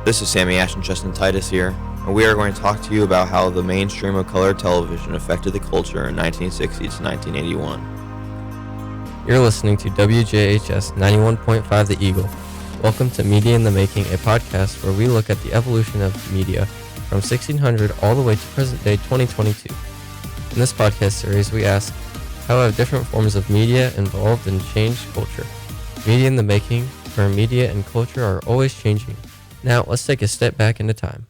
This is Sammy Ash and Justin Titus here, and we are going to talk to you about how the mainstream of color television affected the culture in 1960 to 1981. You're listening to WJHS 91.5 The Eagle. Welcome to Media in the Making, a podcast where we look at the evolution of media from 1600 all the way to present day 2022. In this podcast series, we ask, how have different forms of media evolved and changed culture? Media in the Making, where media and culture are always changing. Now, let's take a step back into time.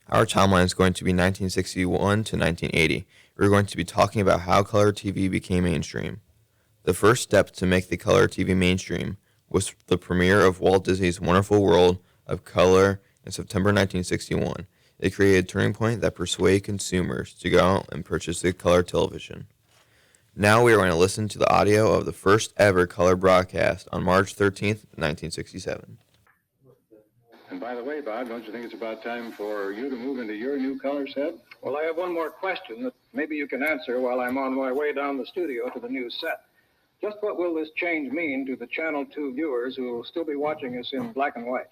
Our timeline is going to be 1961 to 1980. We're going to be talking about how color TV became mainstream. The first step to make the color TV mainstream was the premiere of Walt Disney's Wonderful World of Color in September 1961. It created a turning point that persuaded consumers to go out and purchase the color television. Now we are going to listen to the audio of the first ever color broadcast on March 13th, 1967. And by the way, Bob, don't you think it's about time for you to move into your new color set? Well, I have one more question that maybe you can answer while I'm on my way down the studio to the new set. Just what will this change mean to the Channel 2 viewers who will still be watching us in black and white?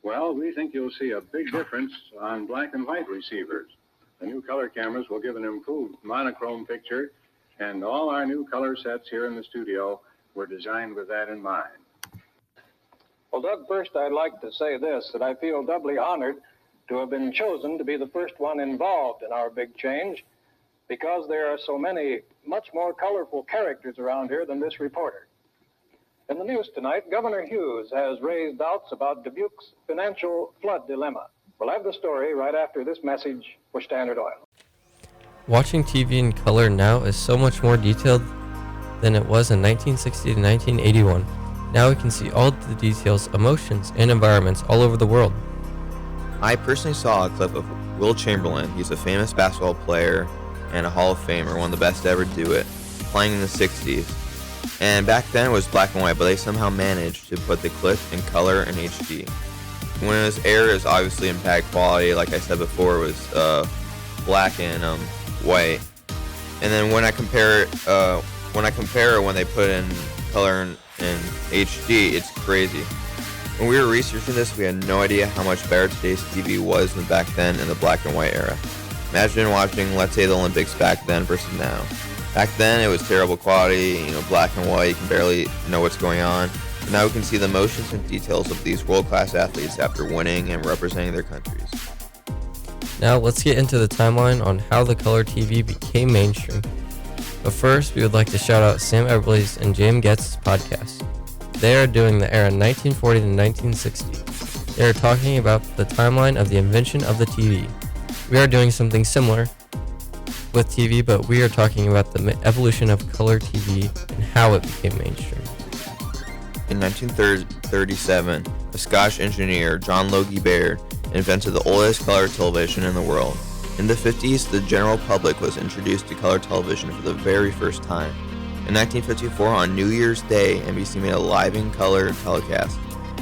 Well, we think you'll see a big difference on black and white receivers. The new color cameras will give an improved monochrome picture, and all our new color sets here in the studio were designed with that in mind. Well, Doug, first I'd like to say this, that I feel doubly honored to have been chosen to be the first one involved in our big change, because there are so many much more colorful characters around here than this reporter. In the news tonight, Governor Hughes has raised doubts about Dubuque's financial flood dilemma. We'll have the story right after this message for Standard Oil. Watching TV in color now is so much more detailed than it was in 1960 to 1981. Now we can see all the details, emotions, and environments all over the world. I personally saw a clip of Will Chamberlain. He's a famous basketball player and a Hall of Famer, one of the best to ever do it, playing in the 60s. And back then it was black and white, but they somehow managed to put the clip in color and HD. When it was aired, it was obviously in bad quality. Like I said before, it was black and white. And then when I compare it when they put in color and HD, it's crazy. When we were researching this, we had no idea how much better today's TV was than back then in the black and white era. Imagine watching, let's say, the Olympics back then versus now. Back then, it was terrible quality, black and white, you can barely know what's going on. But now we can see the motions and details of these world-class athletes after winning and representing their countries. Now let's get into the timeline on how the color TV became mainstream. But first, we would like to shout out Sam Eberle's and James Getz' podcast. They are doing the era 1940 to 1960. They are talking about the timeline of the invention of the TV. We are doing something similar with TV, but we are talking about the evolution of color TV and how it became mainstream. In 1937, a Scottish engineer, John Logie Baird, invented the oldest color television in the world. In the 50s, the general public was introduced to color television for the very first time. In 1954, on New Year's Day, NBC made a live in color telecast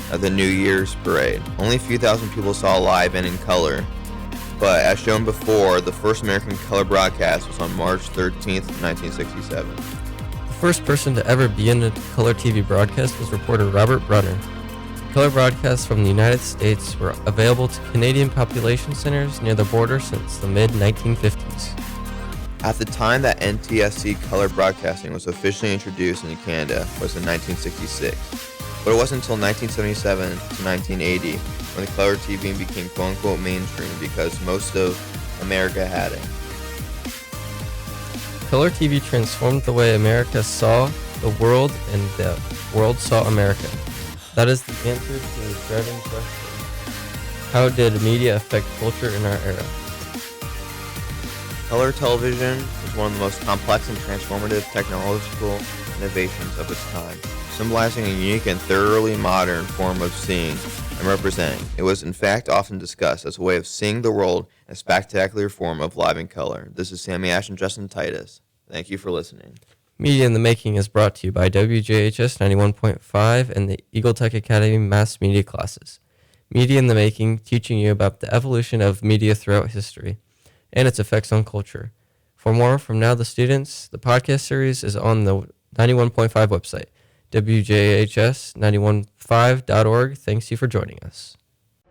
of the New Year's parade. Only a few thousand people saw live and in color, but as shown before, the first American color broadcast was on March 13th, 1967. The first person to ever be in a color TV broadcast was reporter Robert Brunner. Color broadcasts from the United States were available to Canadian population centers near the border since the mid-1950s. At the time that NTSC color broadcasting was officially introduced into Canada was in 1966, but it wasn't until 1977 to 1980 when the color TV became quote-unquote mainstream because most of America had it. Color TV transformed the way America saw the world and the world saw America. That is the answer to the driving question. How did media affect culture in our era? Color television was one of the most complex and transformative technological innovations of its time, symbolizing a unique and thoroughly modern form of seeing and representing. It was in fact often discussed as a way of seeing the world in a spectacular form of live in color. This is Sammy Ash and Justin Titus. Thank you for listening. Media in the Making is brought to you by WJHS 91.5 and the Eagle Tech Academy Mass Media classes. Media in the Making, teaching you about the evolution of media throughout history and its effects on culture. For more from Now the Students, the podcast series is on the 91.5 website. WJHS 91.5.org thanks you for joining us.